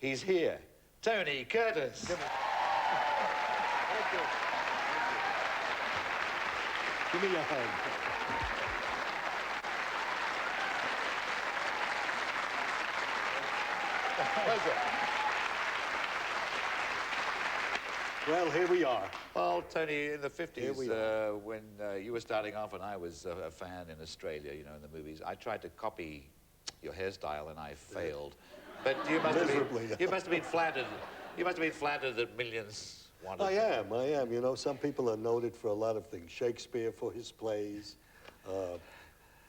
He's here. Tony Curtis. Thank you. Give me your hand. Pleasure. Well, here we are. Well, Tony, in the 50s, Here we when you were starting off and I was a fan in Australia, you know, in the movies, I tried to copy your hairstyle and I failed. But you must have been flattered. You must have been flattered that millions wanted. I am. You know, some people are noted for a lot of things. Shakespeare for his plays,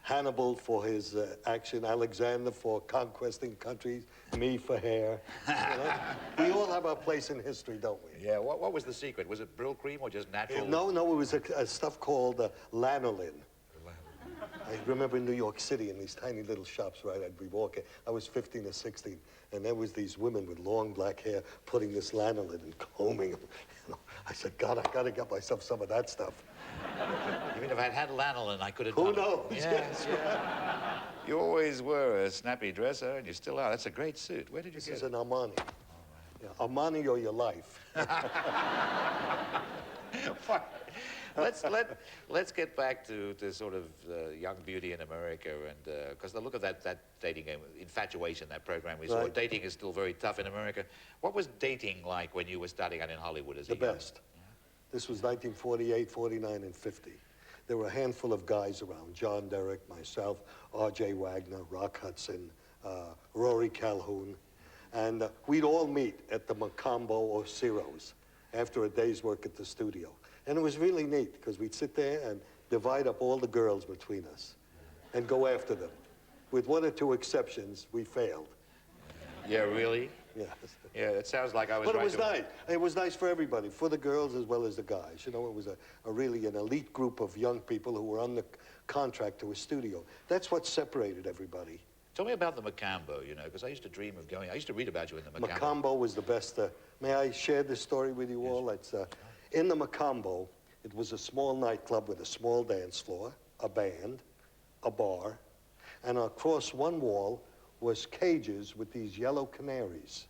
Hannibal for his action, Alexander for conquesting countries, me for hair. You know? We all have our place in history, don't we? Yeah, what was the secret? Was it Brill cream or just natural? No, it was a stuff called lanolin. I remember in New York City in these tiny little shops, right? I'd be walking. I was 15 or 16, and there was these women with long black hair putting this lanolin and combing them. You know, I said, God, I got to get myself some of that stuff. You mean if I'd had lanolin, I could have Who done knows? it? Yes, yeah. You always were a snappy dresser, and you still are. That's a great suit. Where did you get it? This is an Armani. Yeah, Armani or your life. Let's get back to sort of young beauty in America, and because the look of that dating game, Infatuation, that program we saw, Right. dating is still very tough in America. What was dating like when you were starting out in Hollywood as a The best. Yeah. This was 1948, 49, and 50. There were a handful of guys around, John Derek, myself, R.J. Wagner, Rock Hudson, Rory Calhoun, and we'd all meet at the Macombo or Ciro's after a day's work at the studio. And it was really neat, because we'd sit there and divide up all the girls between us and go after them. With one or two exceptions, we failed. Yeah, really? Yes. Yeah, it sounds like I was But right. it was nice. It was nice for everybody, for the girls as well as the guys. You know, it was a really an elite group of young people who were on the contract to a studio. That's what separated everybody. Tell me about the Macombo, you know, because I used to dream of going. I used to read about you in the Macombo. Macombo was the best. May I share this story with you all? It's, in the Macombo, it was a small nightclub with a small dance floor, a band, a bar, and across one wall was cages with these yellow canaries.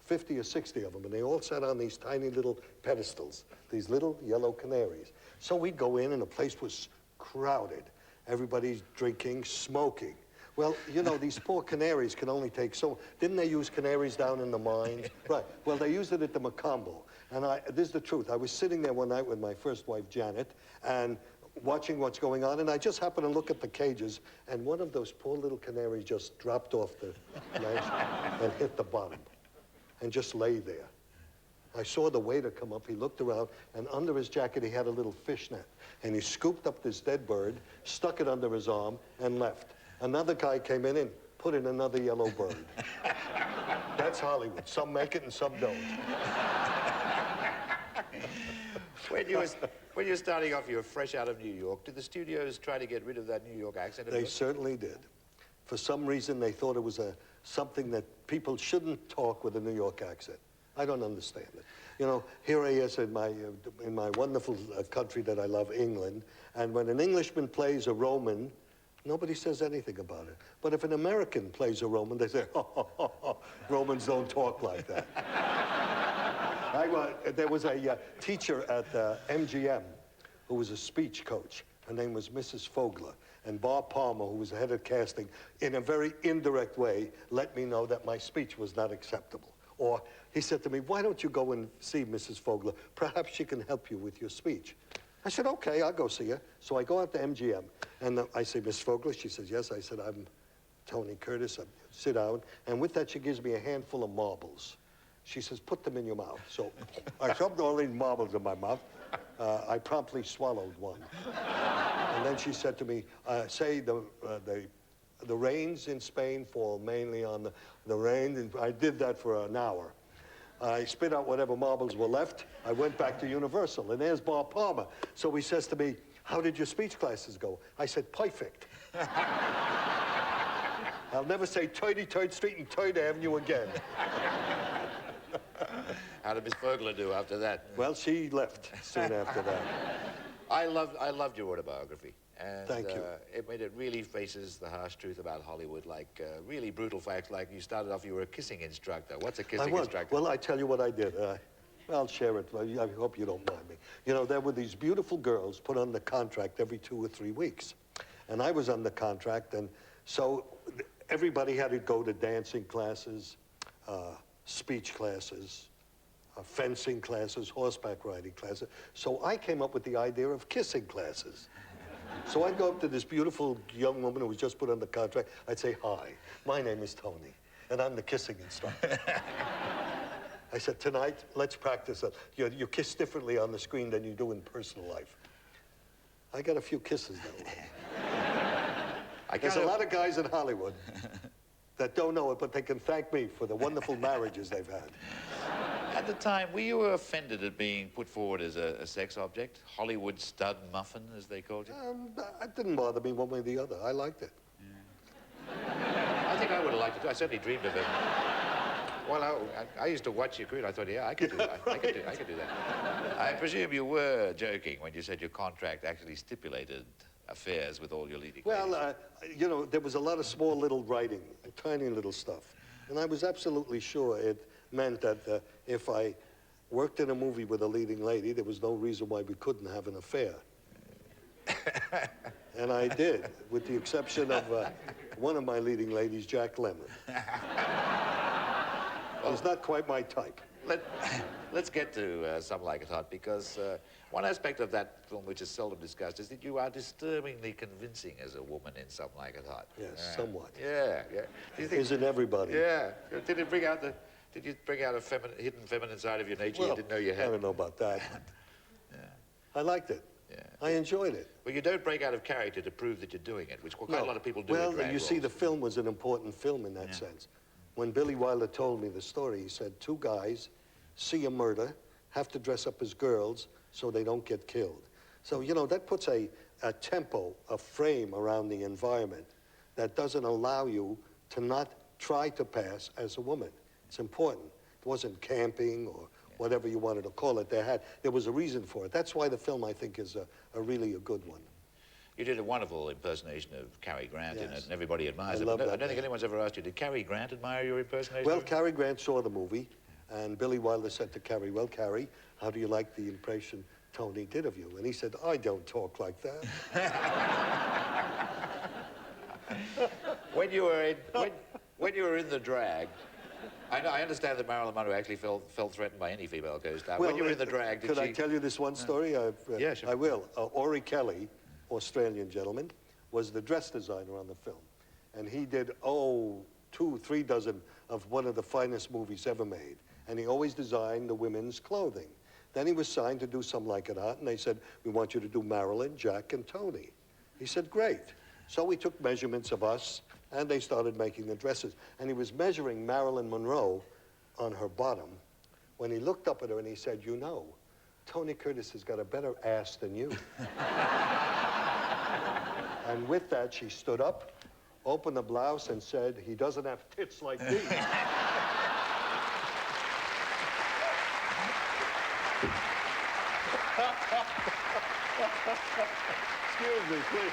50 or 60 of them, and they all sat on these tiny little pedestals, these little yellow canaries. So we'd go in, and the place was crowded. Everybody's drinking, smoking. Well, you know, these poor canaries can only take so... Didn't they use canaries down in the mines? Right. Well, they used it at the Macombo. And this is the truth. I was sitting there one night with my first wife, Janet, and watching what's going on, and I just happened to look at the cages, and one of those poor little canaries just dropped off the ledge and hit the bottom and just lay there. I saw the waiter come up. He looked around, and under his jacket, he had a little fishnet. And he scooped up this dead bird, stuck it under his arm, and left. Another guy came in and put in another yellow bird. That's Hollywood. Some make it and some don't. When you were starting off, you were fresh out of New York. Did the studios try to get rid of that New York accent? They certainly did. For some reason, they thought it was something that people shouldn't talk with a New York accent. I don't understand it. You know, here I is in my wonderful country that I love, England, and when an Englishman plays a Roman, nobody says anything about it. But if an American plays a Roman, they say, Romans don't talk like that. There was a teacher at MGM who was a speech coach. Her name was Mrs. Fogler. And Bob Palmer, who was the head of casting, in a very indirect way, let me know that my speech was not acceptable. Or he said to me, why don't you go and see Mrs. Fogler? Perhaps she can help you with your speech. I said, okay, I'll go see her. So I go out to MGM, and I say, Miss Fogler? She says, yes. I said, I'm Tony Curtis. I sit down, and with that, she gives me a handful of marbles. She says, put them in your mouth. So I shoved all these marbles in my mouth. I promptly swallowed one. And then she said to me, say the rains in Spain fall mainly on the rain. And I did that for an hour. I spit out whatever marbles were left. I went back to Universal, and there's Bob Palmer. So he says to me, how did your speech classes go? I said, perfect. I'll never say 33rd Street and 3rd Avenue again. How did Miss Fogler do after that? Well, she left soon after that. I loved your autobiography. And Thank you. it really faces the harsh truth about Hollywood, like really brutal facts, like you started off, you were a kissing instructor. What's a kissing instructor? Well, I tell you what I did. I'll share it. I hope you don't mind me. You know, there were these beautiful girls put on the contract every 2 or 3 weeks. And I was on the contract, and so everybody had to go to dancing classes, speech classes, fencing classes, horseback riding classes. So I came up with the idea of kissing classes. So I'd go up to this beautiful young woman who was just put on the contract. I'd say, "Hi, my name is Tony, and I'm the kissing instructor." I said, "Tonight, let's practice it. You kiss differently on the screen than you do in personal life." I got a few kisses that way. There's a lot of guys in Hollywood that don't know it, but they can thank me for the wonderful marriages they've had. At the time, were you offended at being put forward as a sex object? Hollywood stud muffin, as they called you? It didn't bother me one way or the other. I liked it. Yeah. I think I would have liked it too. I certainly dreamed of it. Well, I used to watch your career, and I thought, yeah, I could do that. I could do that. I presume you were joking when you said your contract actually stipulated affairs with all your leading ladies. Well, you know, there was a lot of small little writing, tiny little stuff. And I was absolutely sure it meant that if I worked in a movie with a leading lady, there was no reason why we couldn't have an affair. And I did, with the exception of one of my leading ladies, Jack Lemmon. It was not quite my type. Let's get to Some Like It Hot, because one aspect of that film which is seldom discussed is that you are disturbingly convincing as a woman in Some Like It Hot. Yes, somewhat. Yeah, yeah. Do you think, Isn't everybody? Yeah. Did you bring out a hidden feminine side of your nature you didn't know you had? I don't know about that. Yeah. I liked it. Yeah. I enjoyed it. Well, you don't break out of character to prove that you're doing it, which quite a lot of people do. Well, in drag you see, roles. the film was an important film in that sense. When Billy Wilder told me the story, he said, 2 guys see a murder, have to dress up as girls so they don't get killed. So, you know, that puts a tempo, a frame around the environment that doesn't allow you to not try to pass as a woman. It's important. It wasn't camping or whatever you wanted to call it. There was a reason for it. That's why the film, I think, is a really a good one. You did a wonderful impersonation of Cary Grant in it, and everybody admires I it. love that I don't think anyone's ever asked you, did Cary Grant admire your impersonation? Well, Cary Grant saw the movie, and Billy Wilder said to Cary, "Well, Cary, how do you like the impression Tony did of you?" And he said, "I don't talk like that." When you were in the drag, I understand that Marilyn Monroe actually felt threatened by any female co-star. Well, when you were in the drag, could I tell you this one story? Yeah, sure. I will. Ori Kelly, Australian gentleman, was the dress designer on the film. And he did, 2-3 dozen of one of the finest movies ever made. And he always designed the women's clothing. Then he was signed to do Some Like It Hot, and they said, "We want you to do Marilyn, Jack, and Tony." He said, "Great." So we took measurements of us, and they started making the dresses. And he was measuring Marilyn Monroe on her bottom when he looked up at her and he said, "You know, Tony Curtis has got a better ass than you." And with that, she stood up, opened the blouse, and said, "He doesn't have tits like these." Excuse me, please.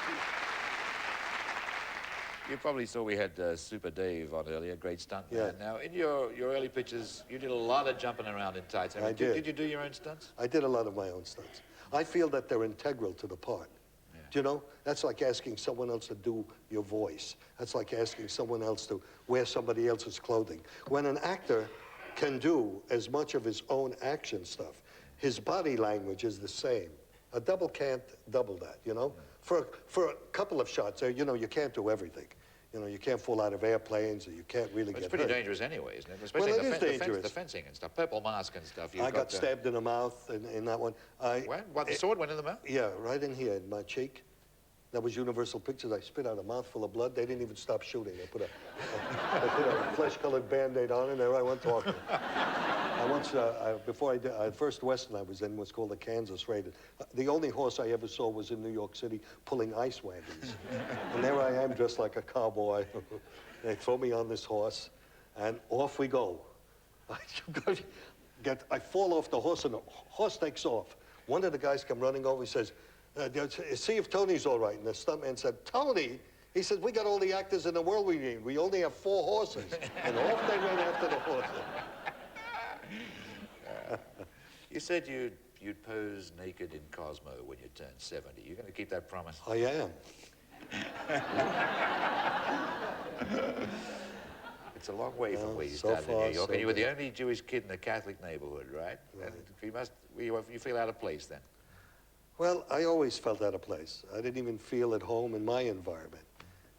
You probably saw we had Super Dave on earlier, great stuntman. Yeah. Now, in your early pictures, you did a lot of jumping around in tights. I did. Did you do your own stunts? I did a lot of my own stunts. I feel that they're integral to the part. Yeah. Do you know? That's like asking someone else to do your voice. That's like asking someone else to wear somebody else's clothing. When an actor can do as much of his own action stuff, his body language is the same. A double can't double that, you know? For a couple of shots, you know, you can't do everything. You know, you can't fall out of airplanes, or you can't really get hurt. It's pretty dangerous anyway, isn't it? Especially Well, it is dangerous. The fencing and stuff, Purple Mask and stuff. I got stabbed in the mouth in that one. What, the sword went in the mouth? Yeah, right in here, in my cheek. That was Universal Pictures. I spit out a mouthful of blood. They didn't even stop shooting. They put a flesh-colored Band-Aid on, and there I went talking. I once, before I did, first Western I was in was called the Kansas Raiders. The only horse I ever saw was in New York City pulling ice wagons. And there I am dressed like a cowboy. They throw me on this horse, and off we go. I fall off the horse, and the horse takes off. One of the guys come running over, he says, See if Tony's all right. And the stuntman said, Tony? He said, we got all the actors in the world we need. We only have 4 horses. And off they went after the horses. You said you'd pose naked in Cosmo when you turned 70. You're going to keep that promise? I am. It's a long way from where you so started in far, New York, so and you were the good. only Jewish kid in a Catholic neighborhood, right? Right. And you feel out of place then? Well, I always felt out of place. I didn't even feel at home in my environment.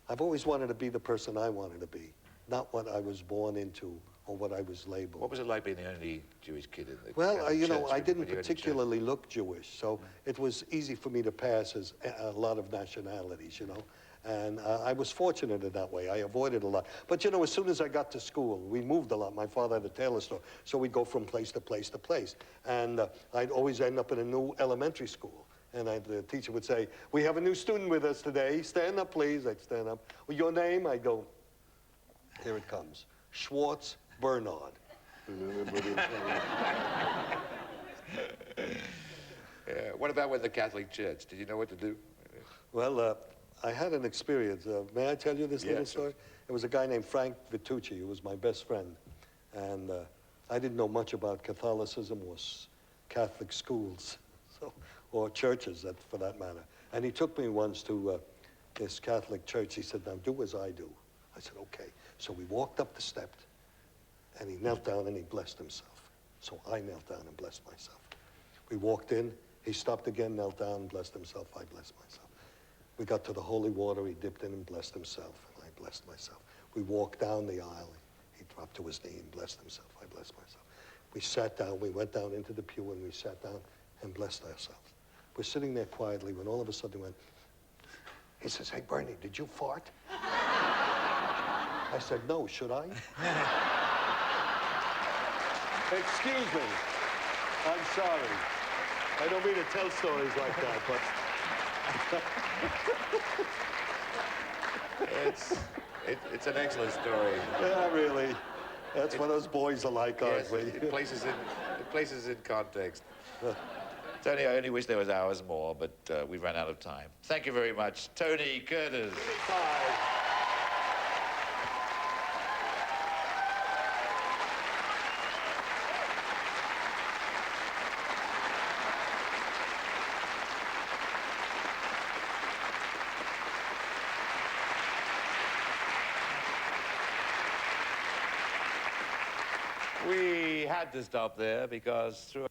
I've always wanted to be the person I wanted to be, not what I was born into or what I was labeled. What was it like being the only Jewish kid in the Well, Catholic you know, church I when didn't you went to church? particularly look Jewish, so it was easy for me to pass as a lot of nationalities, you know. And I was fortunate in that way. I avoided a lot. But, you know, as soon as I got to school, we moved a lot. My father had a tailor store, so we'd go from place to place to place. And I'd always end up in a new elementary school. And the teacher would say, we have a new student with us today. Stand up, please. I'd stand up. Well, your name? I'd go, here it comes. Schwartz Bernard. What about with the Catholic Church? Did you know what to do? Well, I had an experience. May I tell you this little story? It was a guy named Frank Vitucci who was my best friend. And I didn't know much about Catholicism or Catholic schools, or churches, for that matter. And he took me once to this Catholic church. He said, now do as I do. I said, okay. So we walked up the steps, and he knelt down and he blessed himself. So I knelt down and blessed myself. We walked in, he stopped again, knelt down, blessed himself, I blessed myself. We got to the holy water, he dipped in and blessed himself, and I blessed myself. We walked down the aisle, he dropped to his knee and blessed himself, I blessed myself. We sat down, we went down into the pew and we sat down and blessed ourselves. We're sitting there quietly when all of a sudden he went, he says, hey, Bernie, did you fart? I said, no, should I? Excuse me, I'm sorry. I don't mean to tell stories like that, but... It's an excellent story. Yeah, really. That's what us boys are like, Yes, aren't we? it places in context. Tony, I only wish there was hours more, but we've run out of time. Thank you very much, Tony Curtis. We had to stop there because throughout